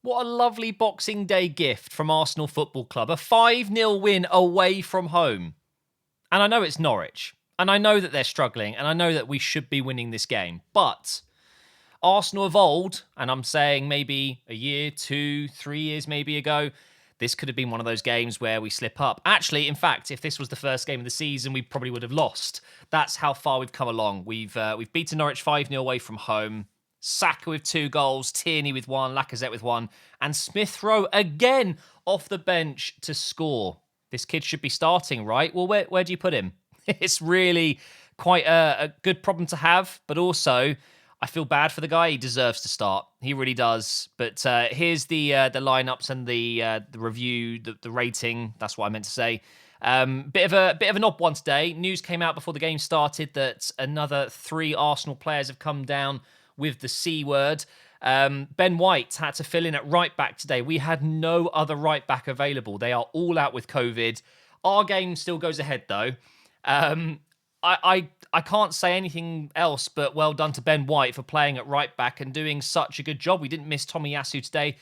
What a lovely Boxing Day gift from Arsenal Football Club. A 5-0 win away from home. And I know it's Norwich. And I know that they're struggling. And I know that we should be winning this game. But Arsenal of old, and I'm saying maybe a year, 2, 3 years maybe ago, this could have been one of those games where we slip up. Actually, in fact, if this was the first game of the season, we probably would have lost. That's how far we've come along. We've beaten Norwich 5-0 away from home. Saka with 2 goals, Tierney with 1, Lacazette with 1, and Smith Rowe again off the bench to score. This kid should be starting, right? Well, where do you put him? It's really quite a good problem to have, but also I feel bad for the guy. He deserves to start. He really does. But here's the lineups and the review, the rating. That's what I meant to say. Bit of an odd one today. News came out before the game started that another 3 Arsenal players have come down with the C word. Ben White had to fill in at right back today. We had no other right back available. They are all out with COVID. Our game still goes ahead though. I can't say anything else but well done to Ben White for playing at right back and doing such a good job. We didn't miss Tomiyasu today,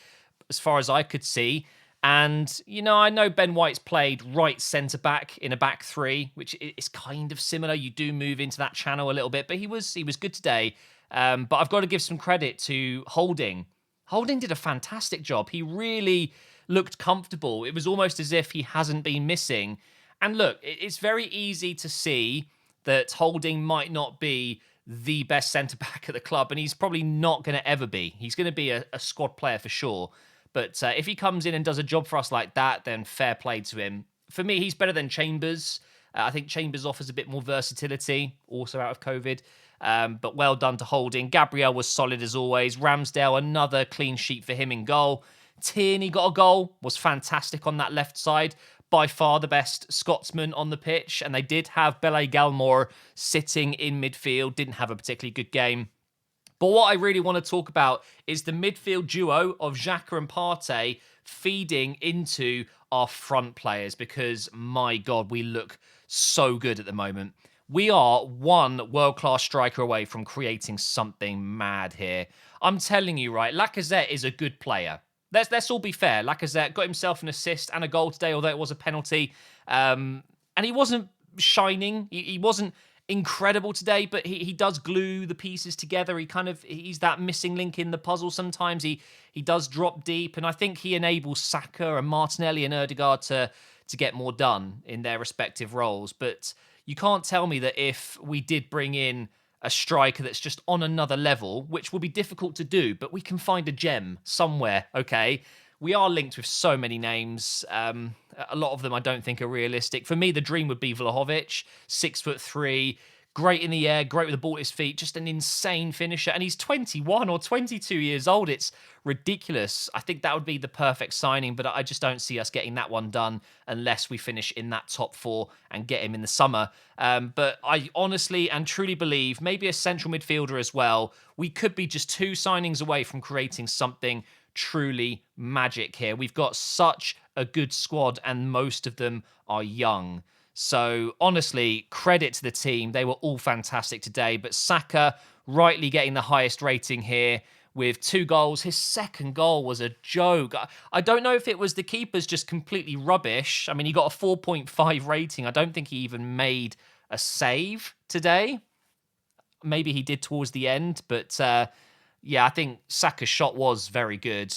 as far as I could see. And, I know Ben White's played right centre back in a back 3, which is kind of similar. You do move into that channel a little bit, but he was good today. But I've got to give some credit to Holding. Holding did a fantastic job. He really looked comfortable. It was almost as if he hasn't been missing. And look, it's very easy to see that Holding might not be the best centre-back at the club, and he's probably not going to ever be. He's going to be a squad player for sure. But if he comes in and does a job for us like that, then fair play to him. For me, he's better than Chambers. I think Chambers offers a bit more versatility, also out of COVID. But well done to Holding. Gabriel was solid as always. Ramsdale, another clean sheet for him in goal. Tierney got a goal, was fantastic on that left side. By far the best Scotsman on the pitch. And they did have Bele Galmore sitting in midfield. Didn't have a particularly good game. But what I really want to talk about is the midfield duo of Xhaka and Partey feeding into our front players because, my God, we look so good at the moment. We are one world-class striker away from creating something mad here. I'm telling you, right, Lacazette is a good player. Let's all be fair. Lacazette got himself an assist and a goal today, although it was a penalty. And he wasn't shining. He wasn't incredible today, but he does glue the pieces together. He's that missing link in the puzzle sometimes. He does drop deep, and I think he enables Saka and Martinelli and Ødegaard to get more done in their respective roles. But you can't tell me that if we did bring in a striker that's just on another level, which will be difficult to do, but we can find a gem somewhere, okay? We are linked with so many names. A lot of them I don't think are realistic. For me, the dream would be Vlahovic, 6'3", great in the air, great with the ball at his feet, just an insane finisher. And he's 21 or 22 years old. It's ridiculous. I think that would be the perfect signing, but I just don't see us getting that one done unless we finish in that top 4 and get him in the summer. But I honestly and truly believe maybe a central midfielder as well. We could be just 2 signings away from creating something truly magic here. We've got such a good squad and most of them are young. So honestly, credit to the team. They were all fantastic today, but Saka rightly getting the highest rating here with 2 goals. His second goal was a joke. I don't know if it was the keeper's just completely rubbish. I mean, he got a 4.5 rating. I don't think he even made a save today. Maybe he did towards the end, but yeah, I think Saka's shot was very good.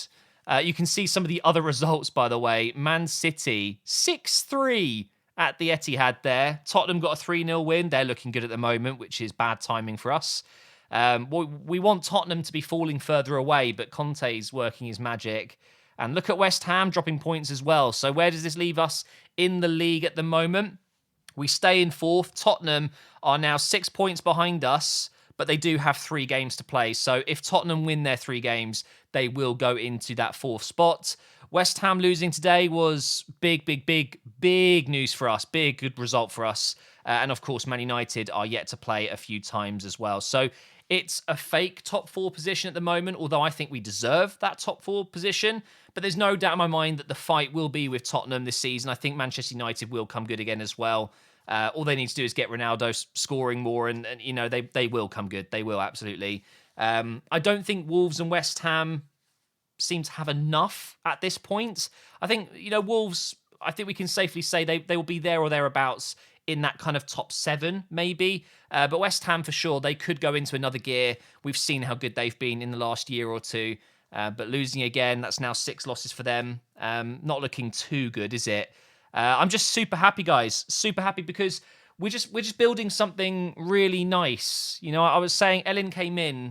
You can see some of the other results, by the way. Man City, 6-3 at the Etihad there. Tottenham got a 3-0 win. They're looking good at the moment, which is bad timing for us. We want Tottenham to be falling further away, but Conte's working his magic. And look at West Ham dropping points as well. So where does this leave us in the league at the moment? We stay in 4th. Tottenham are now 6 points behind us, but they do have 3 games to play. So if Tottenham win their 3 games, they will go into that 4th spot. West Ham losing today was big news for us. Big, good result for us. And of course, Man United are yet to play a few times as well. So it's a fake top 4 position at the moment, although I think we deserve that top 4 position. But there's no doubt in my mind that the fight will be with Tottenham this season. I think Manchester United will come good again as well. All they need to do is get Ronaldo scoring more, and they will come good. They will, absolutely. I don't think Wolves and West Ham seem to have enough at this point. I think, Wolves, I think we can safely say they will be there or thereabouts in that kind of top 7, maybe. But West Ham, for sure, they could go into another gear. We've seen how good they've been in the last year or two. But losing again, that's now 6 losses for them. Not looking too good, is it? I'm just super happy, guys. Super happy because we're just building something really nice. I was saying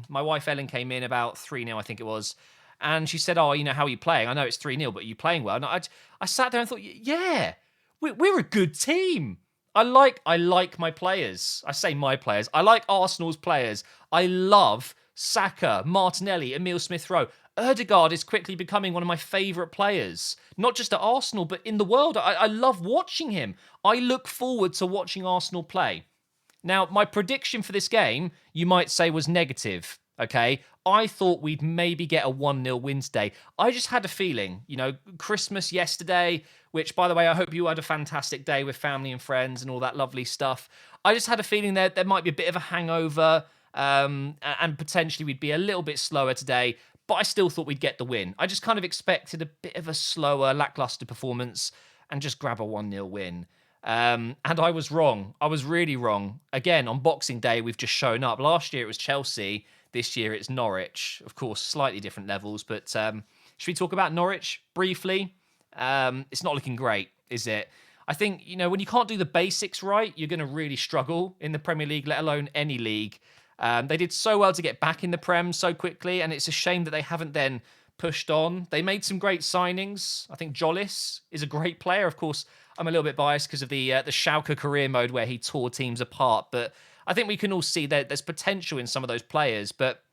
my wife Ellen came in about 3-0, I think it was. And she said, "Oh, how are you playing? I know it's 3-0, but are you playing well?" And I sat there and thought, "Yeah, we're a good team. I like my players. I say my players. I like Arsenal's players. I love Saka, Martinelli, Emile Smith-Rowe. Ødegaard is quickly becoming one of my favourite players, not just at Arsenal, but in the world. I love watching him. I look forward to watching Arsenal play." Now, my prediction for this game, you might say, was negative, okay? I thought we'd maybe get a 1-0 win today. I just had a feeling, Christmas yesterday, which, by the way, I hope you had a fantastic day with family and friends and all that lovely stuff. I just had a feeling there might be a bit of a hangover, and potentially we'd be a little bit slower today, but I still thought we'd get the win. I just kind of expected a bit of a slower, lackluster performance and just grab a 1-0 win. And I was wrong. I was really wrong. Again, on Boxing Day, we've just shown up. Last year, it was Chelsea. This year, it's Norwich. Of course, slightly different levels. But should we talk about Norwich briefly? It's not looking great, is it? I think, when you can't do the basics right, you're going to really struggle in the Premier League, let alone any league. They did so well to get back in the Prem so quickly, and it's a shame that they haven't then pushed on. They made some great signings. I think Jollis is a great player. Of course, I'm a little bit biased because of the Schalke career mode where he tore teams apart, but I think we can all see that there's potential in some of those players, but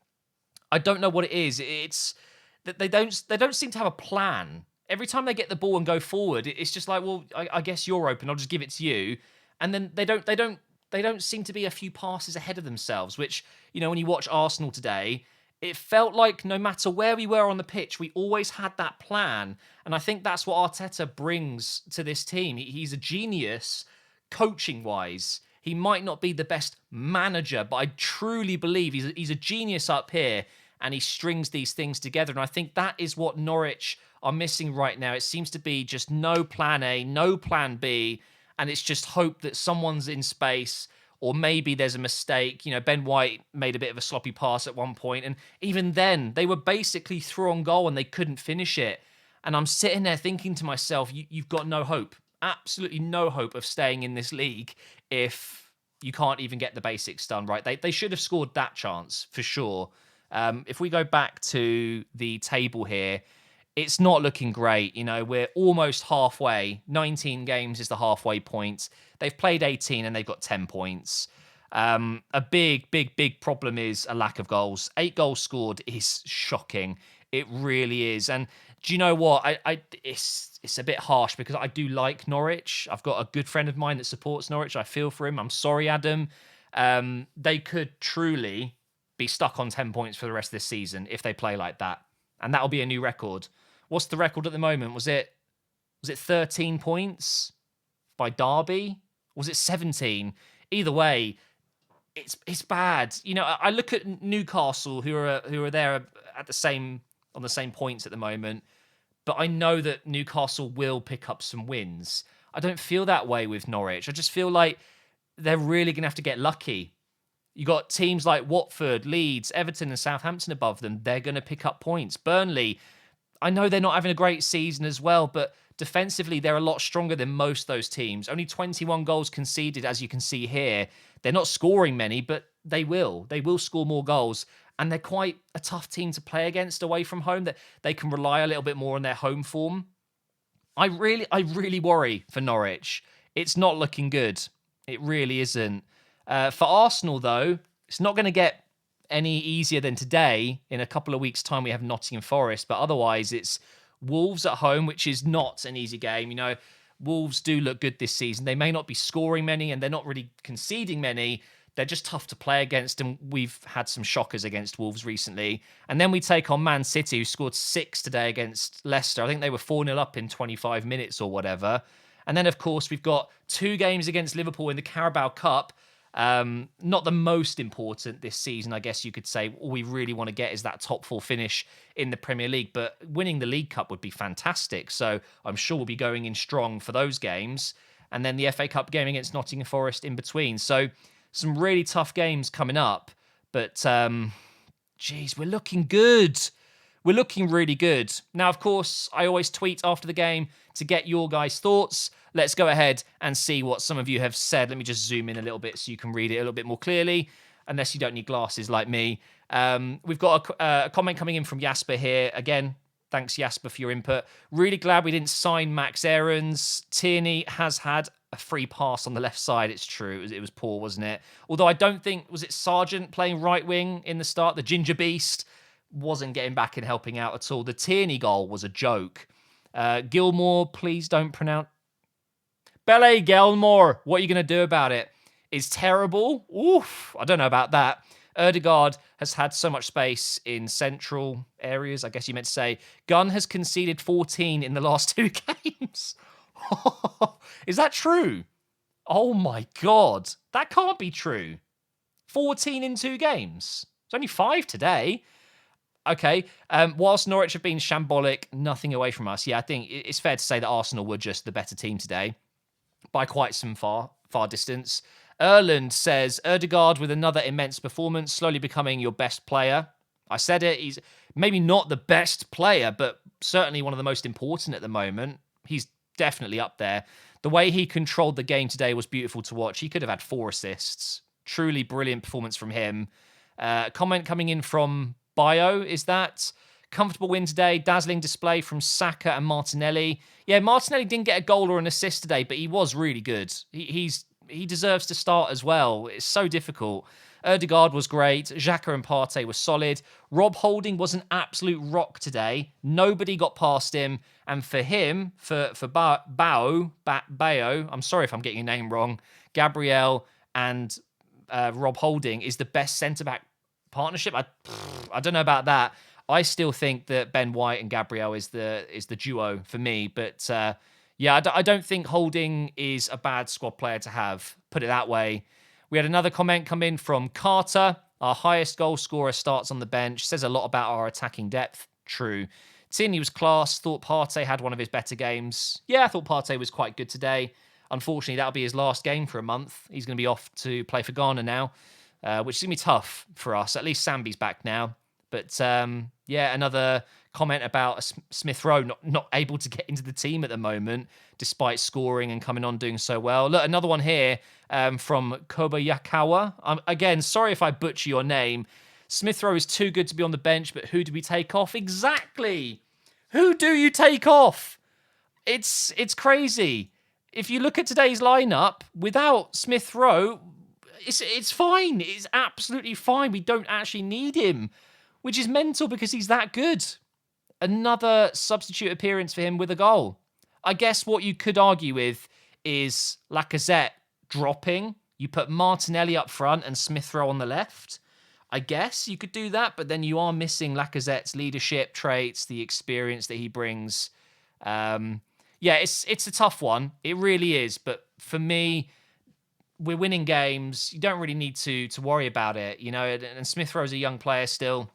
I don't know what it is. It's that they don't seem to have a plan. Every time they get the ball and go forward, it's just like, well, I guess you're open. I'll just give it to you, and then they don't seem to be a few passes ahead of themselves. Which, when you watch Arsenal today, it felt like no matter where we were on the pitch, we always had that plan. And I think that's what Arteta brings to this team. He's a genius coaching-wise. He might not be the best manager, but I truly believe he's a genius up here, and he strings these things together. And I think that is what Norwich are missing right now. It seems to be just no plan A, no plan B, and it's just hope that someone's in space, or maybe there's a mistake. Ben White made a bit of a sloppy pass at one point, and even then, they were basically through on goal and they couldn't finish it. And I'm sitting there thinking to myself, you've got no hope, absolutely no hope of staying in this league if you can't even get the basics done right. They should have scored that chance, for sure. If we go back to the table here, it's not looking great. We're almost halfway. 19 games is the halfway point. They've played 18 and they've got 10 points. A big problem is a lack of goals. 8 goals scored is shocking. It really is. And do you know what? It's a bit harsh because I do like Norwich. I've got a good friend of mine that supports Norwich. I feel for him. I'm sorry, Adam. They could truly be stuck on 10 points for the rest of this season if they play like that. And that'll be a new record. What's the record at the moment? Was it 13 points by Derby? Was it 17? Either way, it's bad. I look at Newcastle, who are there on the same points at the moment, but I know that Newcastle will pick up some wins. I don't feel that way with Norwich. I just feel like they're really going to have to get lucky. You got teams like Watford, Leeds, Everton, and Southampton above them. They're going to pick up points. Burnley, I know they're not having a great season as well, but defensively, they're a lot stronger than most of those teams. Only 21 goals conceded, as you can see here. They're not scoring many, but they will. They will score more goals. And they're quite a tough team to play against away from home, that they can rely a little bit more on their home form. I really worry for Norwich. It's not looking good. It really isn't. For Arsenal, though, it's not going to get any easier than today. In a couple of weeks' time, we have Nottingham Forest, but otherwise it's Wolves at home, which is not an easy game. Wolves do look good this season. They may not be scoring many, and they're not really conceding many. They're just tough to play against, and we've had some shockers against Wolves recently. And then we take on Man City, who scored 6 today against Leicester. I think they were 4-0 up in 25 minutes or whatever. And then, of course, we've got 2 games against Liverpool in the Carabao Cup. Not the most important this season, I guess you could say. All we really want to get is that top 4 finish in the Premier League, but winning the League Cup would be fantastic. So I'm sure we'll be going in strong for those games. And then the FA Cup game against Nottingham Forest in between. So some really tough games coming up. But, geez, we're looking good. We're looking really good. Now, of course, I always tweet after the game to get your guys' thoughts. Let's go ahead and see what some of you have said. Let me just zoom in a little bit so you can read it a little bit more clearly, unless you don't need glasses like me. We've got a comment coming in from Jasper here. Again, thanks, Jasper, for your input. Really glad we didn't sign Max Aarons. Tierney has had a free pass on the left side. It's true. It was poor, wasn't it? Although I don't think, was it Sargent playing right wing in the start? The Ginger Beast wasn't getting back and helping out at all. The Tierney goal was a joke. Gilmore, please don't pronounce... Bele Gilmore, what are you going to do about it? Is terrible? Oof, I don't know about that. Erdegaard has had so much space in central areas, I guess you meant to say. Gunn has conceded 14 in the last 2 games. Is that true? Oh my God. That can't be true. 14 in 2 games. It's only 5 today. Okay, whilst Norwich have been shambolic, nothing away from us. Yeah, I think it's fair to say that Arsenal were just the better team today by quite some far distance. Erland says, Erdegaard with another immense performance, slowly becoming your best player. I said it, he's maybe not the best player, but certainly one of the most important at the moment. He's definitely up there. The way he controlled the game today was beautiful to watch. He could have had 4 assists. Truly brilliant performance from him. Comment coming in from Bio, is that comfortable win today, dazzling display from Saka and Martinelli. Yeah, Martinelli didn't get a goal or an assist today, but he was really good. He deserves to start as well. It's so difficult. Erdegaard was great. Xhaka and Partey were solid. Rob Holding was an absolute rock today. Nobody got past him. And for him, for Bao, I'm sorry if I'm getting your name wrong, Gabriel and Rob Holding is the best centre-back partnership. I don't know about that. I still think that Ben White and Gabriel is the duo for me. But yeah, I don't think Holding is a bad squad player to have. Put it that way. We had another comment come in from Carter. Our highest goal scorer starts on the bench. Says a lot about our attacking depth. True. Tierney was class. Thought Partey had one of his better games. Yeah, I thought Partey was quite good today. Unfortunately, that'll be his last game for a month. He's going to be off to play for Ghana now, which is going to be tough for us. At least Sambi's back now. But yeah, another comment about Smith Rowe not able to get into the team at the moment, despite scoring and coming on doing so well. Look, another one here from Kobayakawa. Again, sorry if I butcher your name. Smith Rowe is too good to be on the bench, but who do we take off? Exactly. Who do you take off? It's crazy. If you look at today's lineup, without Smith Rowe, it's fine. It's absolutely fine. We don't actually need him, which is mental because he's that good. Another substitute appearance for him with a goal. I guess what you could argue with is Lacazette dropping. You put Martinelli up front and Smith Rowe on the left. I guess you could do that, but then you are missing Lacazette's leadership traits, the experience that he brings. Yeah, it's a tough one. It really is. But for me, we're winning games. You don't really need to worry about it, you know. And Smith Rowe's a young player still.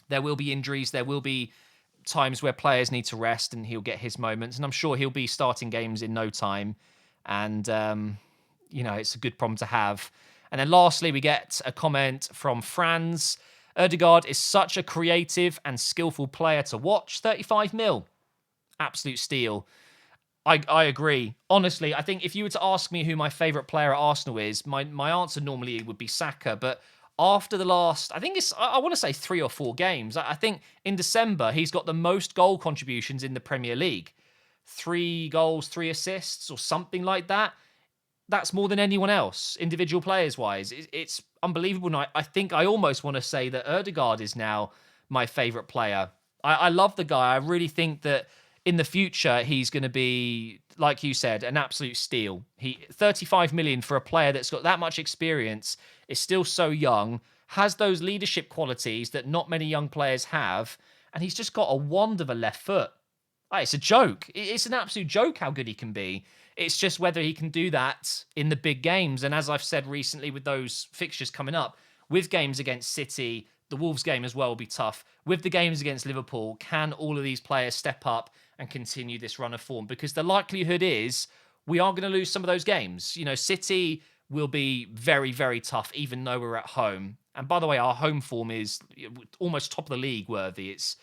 There will be injuries. There will be times where players need to rest, and he'll get his moments. And I'm sure he'll be starting games in no time. And you know, it's a good problem to have. And then lastly, we get a comment from Franz. Erdegaard is such a creative and skillful player to watch. 35 mil. Absolute steal. I agree. Honestly, I think if you were to ask me who my favourite player at Arsenal is, my answer normally would be Saka. But after the last, I want to say 3 or 4 games, I think in December, he's got the most goal contributions in the Premier League. 3 goals, 3 assists or something like that. That's more than anyone else, individual players-wise. It's unbelievable. And I think I almost want to say that Erdegaard is now my favourite player. I love the guy. I really think that in the future, he's going to be, like you said, an absolute steal. 35 million for a player that's got that much experience, is still so young, has those leadership qualities that not many young players have, and he's just got a wand of a left foot. It's a joke. It's an absolute joke how good he can be. It's just whether he can do that in the big games. And as I've said recently with those fixtures coming up, with games against City, the Wolves game as well will be tough. With the games against Liverpool, can all of these players step up and continue this run of form? Because the likelihood is we are going to lose some of those games. You know, City will be very, very tough, even though we're at home. And by the way, our home form is almost top of the league worthy. It's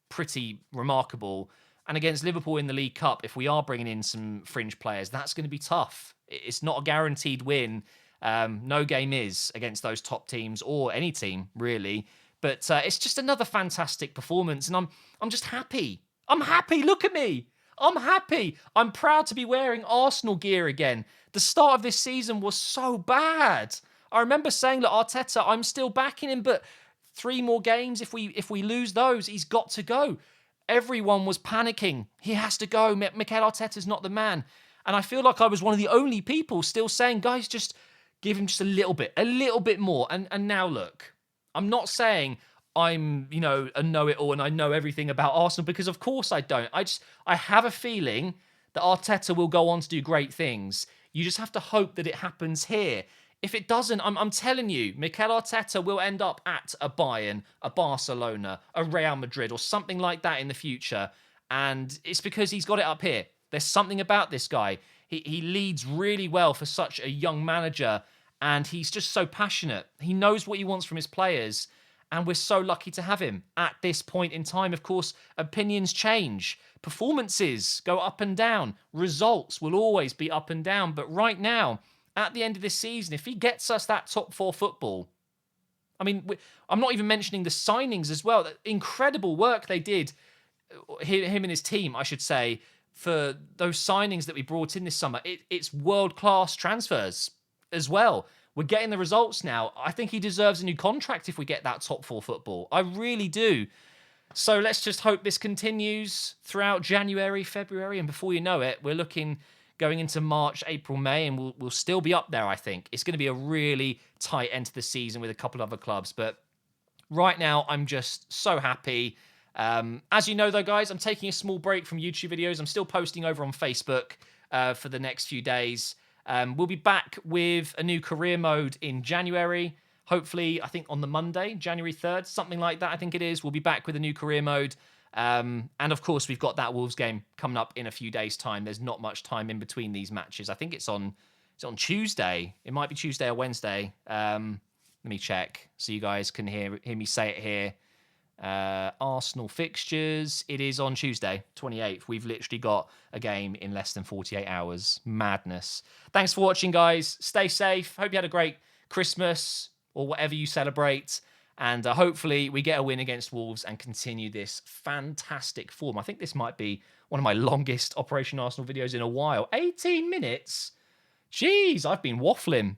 pretty remarkable. And against Liverpool in the League Cup, if we are bringing in some fringe players, that's going to be tough. It's not a guaranteed win. No game is against those top teams or any team, really. But it's just another fantastic performance. And I'm just happy. I'm happy. Look at me. I'm happy. I'm proud to be wearing Arsenal gear again. The start of this season was so bad. I remember saying, look, Arteta, I'm still backing him, but 3 more games, if we lose those, he's got to go. Everyone was panicking. He has to go. Mikel Arteta's not the man. And I feel like I was one of the only people still saying, guys, just give him just a little bit more. And now look, I'm not saying I'm, a know-it-all and I know everything about Arsenal, because of course I don't. I have a feeling that Arteta will go on to do great things. You just have to hope that it happens here. If it doesn't, I'm telling you, Mikel Arteta will end up at a Bayern, a Barcelona, a Real Madrid, or something like that in the future. And it's because he's got it up here. There's something about this guy. He leads really well for such a young manager, and he's just so passionate. He knows what he wants from his players, and we're so lucky to have him at this point in time. Of course, opinions change. Performances go up and down. Results will always be up and down. But right now, at the end of this season, if he gets us that top 4 football, I mean, I'm not even mentioning the signings as well. Incredible work they did, him and his team, I should say, for those signings that we brought in this summer. It's world-class transfers as well. We're getting the results now. I think he deserves a new contract if we get that top 4 football. I really do. So let's just hope this continues throughout January, February, and before you know it, we're looking going into March, April, May, and we'll still be up there, I think. It's going to be a really tight end to the season with a couple of other clubs. But right now, I'm just so happy. As you know, though, guys, I'm taking a small break from YouTube videos. I'm still posting over on Facebook for the next few days. We'll be back with a new career mode in January. Hopefully, I think on the Monday, January 3rd, something like that, I think it is. We'll be back with a new career mode. And of course, we've got that Wolves game coming up in a few days' time. There's not much time in between these matches. I think it's on Tuesday. It might be Tuesday or Wednesday. Let me check so you guys can hear me say it here. Arsenal fixtures. It is on Tuesday, 28th. We've literally got a game in less than 48 hours. Madness. Thanks for watching, guys. Stay safe. Hope you had a great Christmas or whatever you celebrate. And hopefully we get a win against Wolves and continue this fantastic form. I think this might be one of my longest Operation Arsenal videos in a while. 18 minutes? Jeez, I've been waffling.